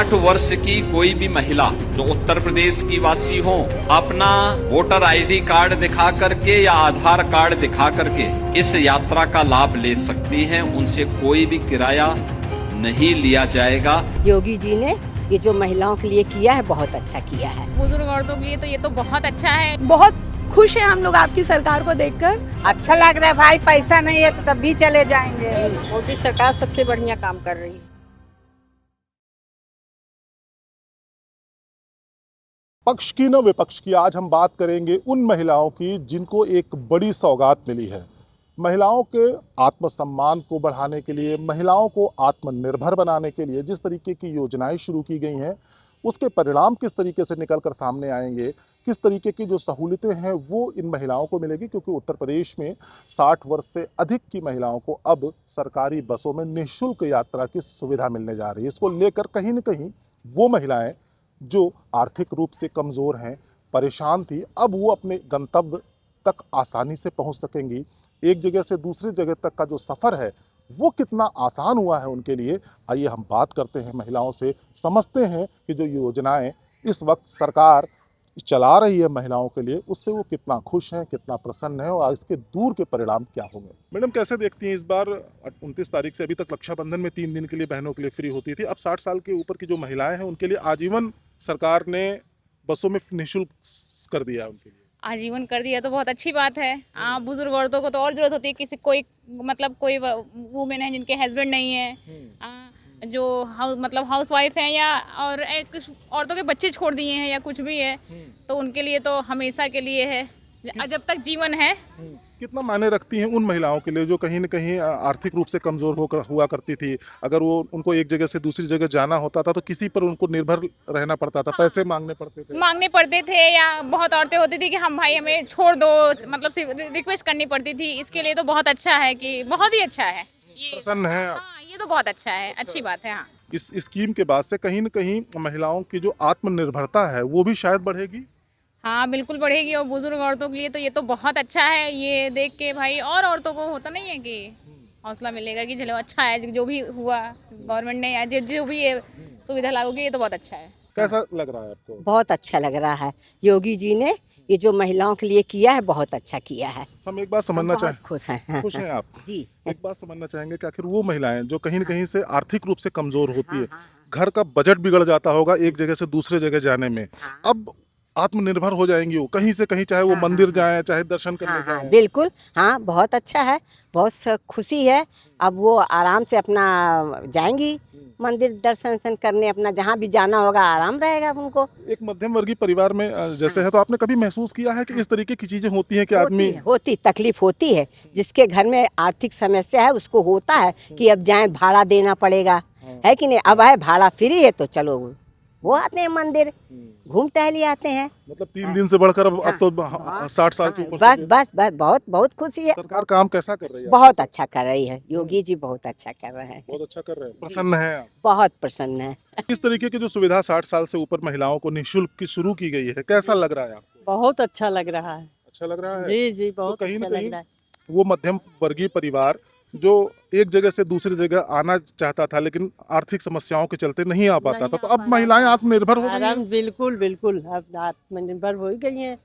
60 वर्ष की कोई भी महिला जो उत्तर प्रदेश की वासी हो अपना वोटर आईडी कार्ड दिखा करके या आधार कार्ड दिखा करके इस यात्रा का लाभ ले सकती हैं। उनसे कोई भी किराया नहीं लिया जाएगा। योगी जी ने ये जो महिलाओं के लिए किया है बहुत अच्छा किया है। बुजुर्ग औरतों के लिए तो ये तो बहुत अच्छा है। बहुत खुश हैं हम लोग आपकी सरकार को देखकर। अच्छा लग रहा है भाई, पैसा नहीं है तो तब भी चले जाएंगे। मोदी सरकार सबसे बढ़िया काम कर रही है। पक्ष की न विपक्ष की आज हम बात करेंगे उन महिलाओं की जिनको एक बड़ी सौगात मिली है। महिलाओं के आत्मसम्मान को बढ़ाने के लिए, महिलाओं को आत्मनिर्भर बनाने के लिए जिस तरीके की योजनाएं शुरू की गई हैं, उसके परिणाम किस तरीके से निकल कर सामने आएंगे, किस तरीके की जो सहूलियतें हैं वो इन महिलाओं को मिलेगी। क्योंकि उत्तर प्रदेश में 60 वर्ष से अधिक की महिलाओं को अब सरकारी बसों में निःशुल्क यात्रा की सुविधा मिलने जा रही है। इसको लेकर कहीं न कहीं वो महिलाएं जो आर्थिक रूप से कमज़ोर हैं, परेशान थी, अब वो अपने गंतव्य तक आसानी से पहुंच सकेंगी। एक जगह से दूसरी जगह तक का जो सफ़र है वो कितना आसान हुआ है उनके लिए। आइए हम बात करते हैं महिलाओं से, समझते हैं कि जो योजनाएं इस वक्त सरकार चला रही है महिलाओं के लिए, उससे वो कितना खुश हैं, कितना प्रसन्न है और इसके दूर के परिणाम क्या होंगे। मैडम, कैसे देखती हैं इस बार 29 तारीख से अभी तक रक्षाबंधन में 3 दिन के लिए बहनों के लिए फ्री होती थी, अब 60 साल के ऊपर की जो महिलाएं हैं उनके लिए आजीवन सरकार ने बसों में निःशुल्क कर दिया है उनके लिए। आजीवन कर दिया तो बहुत अच्छी बात है। बुजुर्ग औरतों को तो और जरूरत होती है। किसी कोई वुमेन है जिनके हस्बैंड नहीं है, जो हाउस वाइफ है या और कुछ औरतों के बच्चे छोड़ दिए हैं या कुछ भी है, तो उनके लिए तो हमेशा के लिए है, जब तक जीवन है। कितना मायने रखती हैं उन महिलाओं के लिए जो कहीं न कहीं आर्थिक रूप से कमज़ोर हुआ करती थी। अगर वो उनको एक जगह से दूसरी जगह जाना होता था तो किसी पर उनको निर्भर रहना पड़ता था, पैसे मांगने पड़ते थे या बहुत औरतें होती थी कि हम भाई हमें छोड़ दो, रिक्वेस्ट करनी पड़ती थी। इसके लिए तो बहुत अच्छा है, कि बहुत ही अच्छा है। ये प्रसन्न है। हाँ, ये तो बहुत अच्छा है, अच्छी बात है। हाँ, इस स्कीम के बाद से कहीं न कहीं महिलाओं की जो आत्मनिर्भरता है वो भी शायद बढ़ेगी। हाँ बिल्कुल बढ़ेगी। और बुजुर्ग औरतों के लिए तो ये तो बहुत अच्छा है। ये देख के भाई और औरतों को होता नहीं है कि हौसला मिलेगा कि चलो अच्छा है, जो भी हुआ गवर्नमेंट ने या जो भी ये सुविधा लागू की, ये तो बहुत अच्छा है। कैसा लग रहा है आपको? बहुत अच्छा लग रहा है। योगी जी ने ये जो महिलाओं के लिए किया है बहुत अच्छा किया है। हम एक बात समझना चाहें, खुश हैं। खुश हैं आप जी। एक बात समझना चाहेंगे कि आखिर वो महिलाएं जो कहीं न कहीं से आर्थिक रूप से कमजोर होती है, घर का बजट बिगड़ जाता होगा एक जगह से दूसरे जगह जाने में, अब आत्मनिर्भर हो जाएंगी वो कहीं से कहीं, चाहे वो मंदिर जाएं, चाहे दर्शन करने जाएं। बिल्कुल, हाँ बहुत अच्छा है, बहुत खुशी है। अब वो आराम से अपना जाएंगी मंदिर दर्शन करने, अपना जहाँ भी जाना होगा आराम रहेगा उनको। एक मध्यम वर्गीय परिवार में जैसे है, तो आपने कभी महसूस किया है कि इस तरीके की चीजें होती हैं कि आदमी तकलीफ होती है, जिसके घर में आर्थिक समस्या है उसको होता है कि अब जाएं भाड़ा देना पड़ेगा, है कि नहीं। अब है भाड़ा फ्री है तो चलो वो आते हैं मंदिर, घूम टहली आते हैं। मतलब 3 दिन से बढ़कर अब तो 60 साल के ऊपर बस बहुत खुशी है। सरकार काम कैसा कर रही है? बहुत अच्छा कर रही है, योगी जी बहुत अच्छा कर रहे हैं। बहुत अच्छा कर रहे हैं, प्रसन्न है आप? बहुत प्रसन्न है। किस तरीके की जो सुविधा 60 साल से ऊपर महिलाओं को निःशुल्क की शुरू की गई है, कैसा लग रहा है आपको? बहुत अच्छा लग रहा है। अच्छा लग रहा है? जी बहुत तो कहीं अच्छा न कहीं लग रहा है। वो मध्यम वर्गीय परिवार जो एक जगह से दूसरी जगह आना चाहता था लेकिन आर्थिक समस्याओं के चलते नहीं आ पाता था, तो अब महिलाएं आत्मनिर्भर हो गई हैं। बिल्कुल अब आत्मनिर्भर हो गई हैं।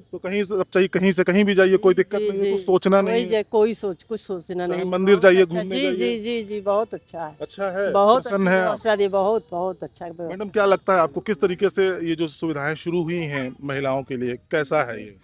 तो कहीं से अब चाहिए कहीं से कहीं भी जाइए, कोई दिक्कत नहीं है, कुछ सोचना नहीं है, कुछ सोचना नहीं, मंदिर जाइए, घूमने जाइए। जी बहुत अच्छा है। अच्छा है, बहुत प्रसन्न है आप? बहुत अच्छा। मैडम, क्या लगता है आपको किस तरीके से ये जो सुविधाएं शुरू हुई हैं महिलाओं के लिए, कैसा है ये?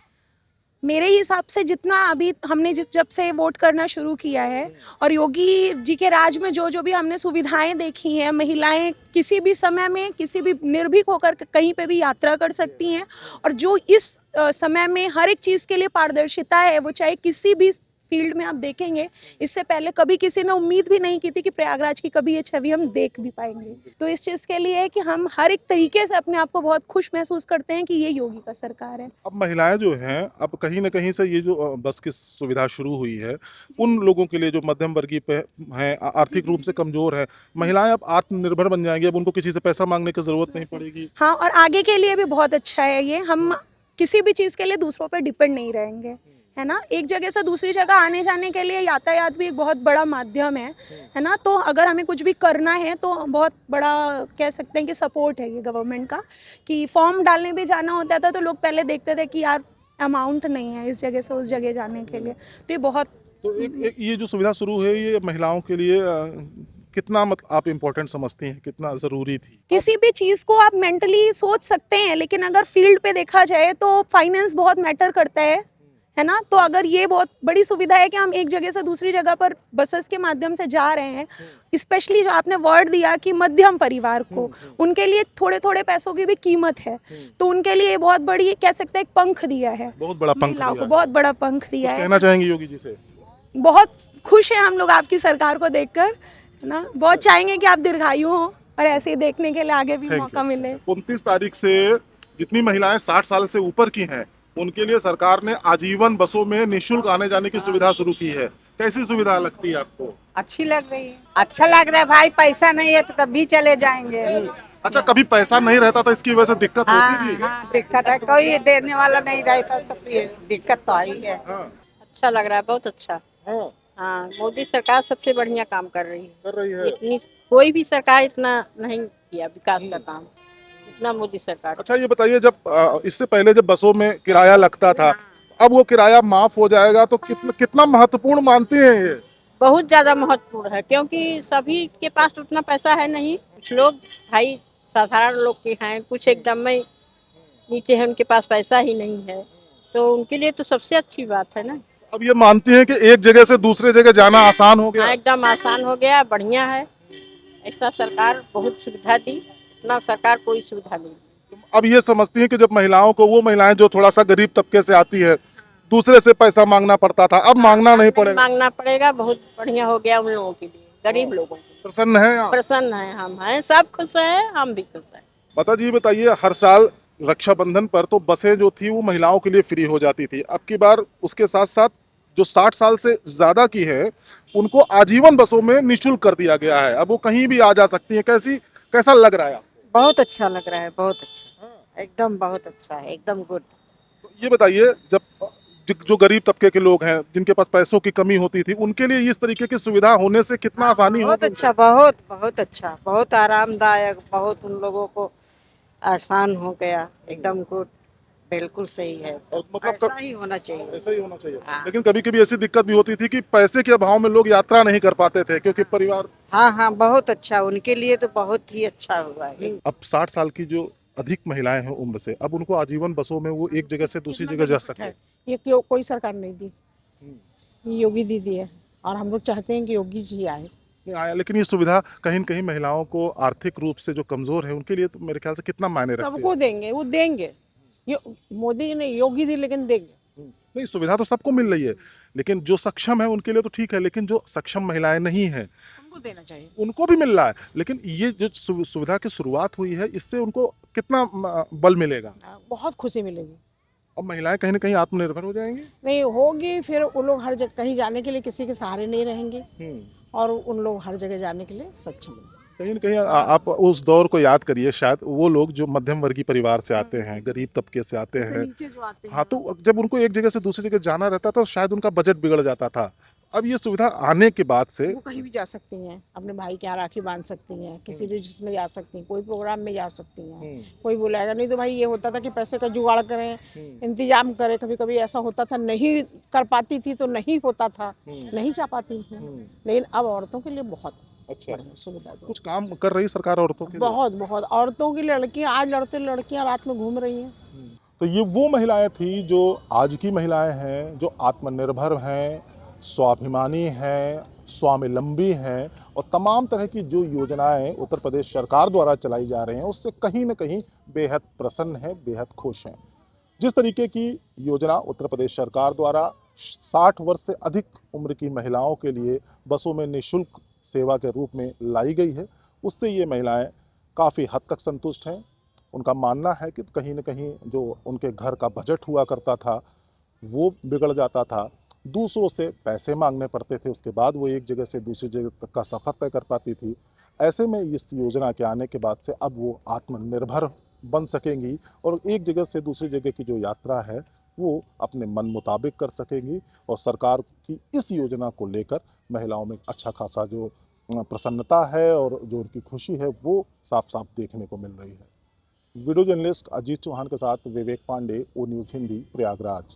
मेरे हिसाब से जितना अभी हमने जब से वोट करना शुरू किया है और योगी जी के राज में जो भी हमने सुविधाएं देखी हैं, महिलाएं किसी भी समय में किसी भी निर्भीक होकर कहीं पे भी यात्रा कर सकती हैं। और जो इस समय में हर एक चीज़ के लिए पारदर्शिता है, वो चाहे किसी भी फील्ड में आप देखेंगे, इससे पहले कभी किसी ने उम्मीद भी नहीं की थी कि प्रयागराज की कभी ये छवि हम देख भी पाएंगे। तो इस चीज़ के लिए है कि हम हर एक तरीके से अपने आप को बहुत खुश महसूस करते हैं कि ये योगी का सरकार है। अब महिलाएं जो हैं, अब कहीं न कहीं से ये जो बस की सुविधा शुरू हुई है, उन लोगों के लिए जो मध्यम वर्गीय पे हैं, आर्थिक रूप से कमजोर है, महिलाएं अब आत्मनिर्भर बन जाएंगी, अब उनको किसी से पैसा मांगने की जरूरत नहीं पड़ेगी। हाँ, और आगे के लिए भी बहुत अच्छा है ये, हम किसी भी चीज़ के लिए दूसरों पर डिपेंड नहीं रहेंगे, है ना। एक जगह से दूसरी जगह आने जाने के लिए यातायात भी एक बहुत बड़ा माध्यम है ना। तो अगर हमें कुछ भी करना है तो बहुत बड़ा कह सकते हैं कि सपोर्ट है ये गवर्नमेंट का, कि फॉर्म डालने भी जाना होता था तो लोग पहले देखते थे कि यार अमाउंट नहीं है इस जगह से उस जगह जाने के लिए, तो ये बहुत तो एक ये जो सुविधा शुरू है ये महिलाओं के लिए कितना मतलब आप इम्पोर्टेंट समझती हैं, कितना ज़रूरी थी? किसी भी चीज़ को आप मेंटली सोच सकते हैं, लेकिन अगर फील्ड पे देखा जाए तो फाइनेंस बहुत मैटर करता है ना। तो अगर ये बहुत बड़ी सुविधा है कि हम एक जगह से दूसरी जगह पर बसेस के माध्यम से जा रहे हैं, स्पेशली जो आपने वर्ड दिया कि मध्यम परिवार को, उनके लिए थोड़े थोड़े पैसों की भी कीमत है, तो उनके लिए ये बहुत बड़ी कह सकते हैं एक पंख दिया है, बहुत बड़ा पंख महिलाओं दिया को है। बहुत बड़ा पंख दिया है। कहना चाहेंगे योगी जी से? बहुत खुश हैं हम लोग आपकी सरकार को देखकर, है ना। बहुत चाहेंगे कि आप दीर्घायु हो और ऐसे ही देखने के लिए आगे भी मौका मिले। 29 तारीख से जितनी महिलाएं 60 साल से ऊपर की हैं उनके लिए सरकार ने आजीवन बसों में निःशुल्क आने जाने की सुविधा शुरू की है। कैसी सुविधा लगती है आपको? अच्छी लग रही है। अच्छा लग रहा है भाई, पैसा नहीं है तो तब भी चले जाएंगे। अच्छा, कभी पैसा नहीं रहता था इसकी वजह से दिक्कत होती थी? हाँ, दिक्कत है, कोई देने वाला नहीं रहता तो फिर दिक्कत तो आई है। हाँ, अच्छा लग रहा है, बहुत अच्छा। हाँ, हाँ, मोदी सरकार सबसे बढ़िया काम कर रही है। कर रही है। इतनी कोई भी सरकार इतना नहीं किया विकास का काम, इतना मोदी सरकार। अच्छा, ये बताइए, जब इससे पहले जब बसों में किराया लगता था, अब वो किराया माफ हो जाएगा तो कितना महत्वपूर्ण मानते हैं ये? बहुत ज्यादा महत्वपूर्ण है, क्योंकि सभी के पास उतना पैसा है नहीं। कुछ लोग भाई साधारण लोग के हैं, कुछ एकदम में नीचे हैं, उनके पास पैसा ही नहीं है, तो उनके लिए तो सबसे अच्छी बात है ना। अब ये मानती हैं कि एक जगह से दूसरे जगह जाना आसान हो गया? हाँ, एकदम आसान हो गया, बढ़िया है। ऐसा सरकार बहुत सुविधा दी, इतना सरकार कोई सुविधा नहीं। अब ये समझती हैं कि जब महिलाओं को, वो महिलाएं जो थोड़ा सा गरीब तबके से आती है, दूसरे से पैसा मांगना पड़ता था, अब मांगना नहीं पड़ेगा? मांगना पड़ेगा, बहुत बढ़िया हो गया उन लोगों के लिए, गरीब लोगों के लिए। प्रसन्न है आप? प्रसन्न है, हम हैं, सब खुश हैं, हम भी खुश हैं। माता जी बताइए, हर साल रक्षाबंधन पर तो बसें जो थी वो महिलाओं के लिए फ्री हो जाती थी, अब की बार उसके साथ साथ जो 60 साल से ज्यादा की है उनको आजीवन बसों में निःशुल्क कर दिया गया है। अब वो कहीं भी आ जा सकती हैं। कैसा लग रहा है आपको? बहुत अच्छा लग रहा है, बहुत अच्छा, एकदम बहुत अच्छा है, एकदम गुड। ये बताइए, जब जो गरीब तबके के लोग हैं, जिनके पास पैसों की कमी होती थी, उनके लिए इस तरीके की सुविधा होने से कितना आसानी बहुत होगी? अच्छा, बहुत बहुत अच्छा, बहुत आरामदायक, बहुत उन लोगों को आसान हो गया, एकदम गुड, बिल्कुल सही है। और मतलब ऐसा ही होना चाहिए। ऐसा ही होना चाहिए। हाँ। लेकिन कभी कभी ऐसी दिक्कत भी होती थी कि पैसे के अभाव में लोग यात्रा नहीं कर पाते थे, क्योंकि परिवार। हाँ हाँ, बहुत अच्छा, उनके लिए तो बहुत ही अच्छा हुआ है। अब 60 साल की जो अधिक महिलाएं हैं उम्र से, अब उनको आजीवन बसों में वो एक जगह से दूसरी जगह जा सके। ये कोई सरकार नहीं दी, ये योगी दीदी है, और हम लोग चाहते हैं कि योगी जी आए। नहीं आया, लेकिन ये सुविधा कहीं न कहीं महिलाओं को आर्थिक रूप से जो कमजोर है उनके लिए तो मेरे ख्याल से कितना मायने रखती सबको है। देंगे, वो देंगे, मोदी जी ने योगी दी, लेकिन देंगे। नहीं, सुविधा तो सबको मिल रही है, लेकिन जो सक्षम है उनके लिए तो ठीक है, लेकिन जो सक्षम महिलाएं नहीं हैं हमको देना चाहिए। उनको भी मिल रहा है। लेकिन ये जो सुविधा की शुरुआत हुई है, इससे उनको कितना बल मिलेगा? बहुत खुशी मिलेगी। अब महिलाएं कहीं ना कहीं आत्मनिर्भर हो जाएंगी। नहीं होगी, फिर वो लोग हर जगह कहीं जाने के लिए किसी के सहारे नहीं रहेंगे, और उन लोग हर जगह जाने के लिए सक्षम होंगे। कहीं ना कहीं आप उस दौर को याद करिए, शायद वो लोग जो मध्यम वर्गीय परिवार से आते हैं, गरीब तबके से आते हैं, नीचे जो आते हैं, हाँ, तो जब उनको एक जगह से दूसरी जगह जाना रहता था तो शायद उनका बजट बिगड़ जाता था। अब ये सुविधा आने के बाद से वो कहीं भी जा सकती हैं, अपने भाई के यहाँ राखी बांध सकती हैं, किसी भी जिसमें जा सकती हैं, कोई प्रोग्राम में जा सकती हैं, कोई बुलाएगा नहीं। तो भाई ये होता था कि पैसे का जुगाड़ करें, इंतजाम करें, कभी कभी ऐसा होता था नहीं कर पाती थी तो नहीं होता था, नहीं जा पाती थी। लेकिन अब औरतों के लिए बहुत अच्छा बढ़िया सुविधा दी। कुछ काम कर रही सरकार औरतों के लिए। बहुत बहुत औरतों की लड़कियां आज लड़कियां रात में घूम रही हैं। तो ये वो महिलाएं थी जो आज की महिलाएं हैं, जो आत्मनिर्भर हैं, स्वाभिमानी हैं, स्वावलंबी हैं, और तमाम तरह की जो योजनाएं उत्तर प्रदेश सरकार द्वारा चलाई जा रही हैं उससे कहीं ना कहीं बेहद प्रसन्न हैं, बेहद खुश हैं। जिस तरीके की योजना उत्तर प्रदेश सरकार द्वारा 60 वर्ष से अधिक उम्र की महिलाओं के लिए बसों में निःशुल्क सेवा के रूप में लाई गई है, उससे ये महिलाएं काफ़ी हद तक संतुष्ट हैं। उनका मानना है कि कहीं न कहीं जो उनके घर का बजट हुआ करता था वो बिगड़ जाता था, दूसरों से पैसे मांगने पड़ते थे, उसके बाद वो एक जगह से दूसरी जगह तक का सफ़र तय कर पाती थी। ऐसे में इस योजना के आने के बाद से अब वो आत्मनिर्भर बन सकेंगी और एक जगह से दूसरी जगह की जो यात्रा है वो अपने मन मुताबिक कर सकेंगी। और सरकार की इस योजना को लेकर महिलाओं में अच्छा खासा जो प्रसन्नता है और जो उनकी खुशी है वो साफ साफ देखने को मिल रही है। वीडियो जर्नलिस्ट अजीत चौहान के साथ विवेक पांडे, ओ न्यूज़ हिंदी, प्रयागराज।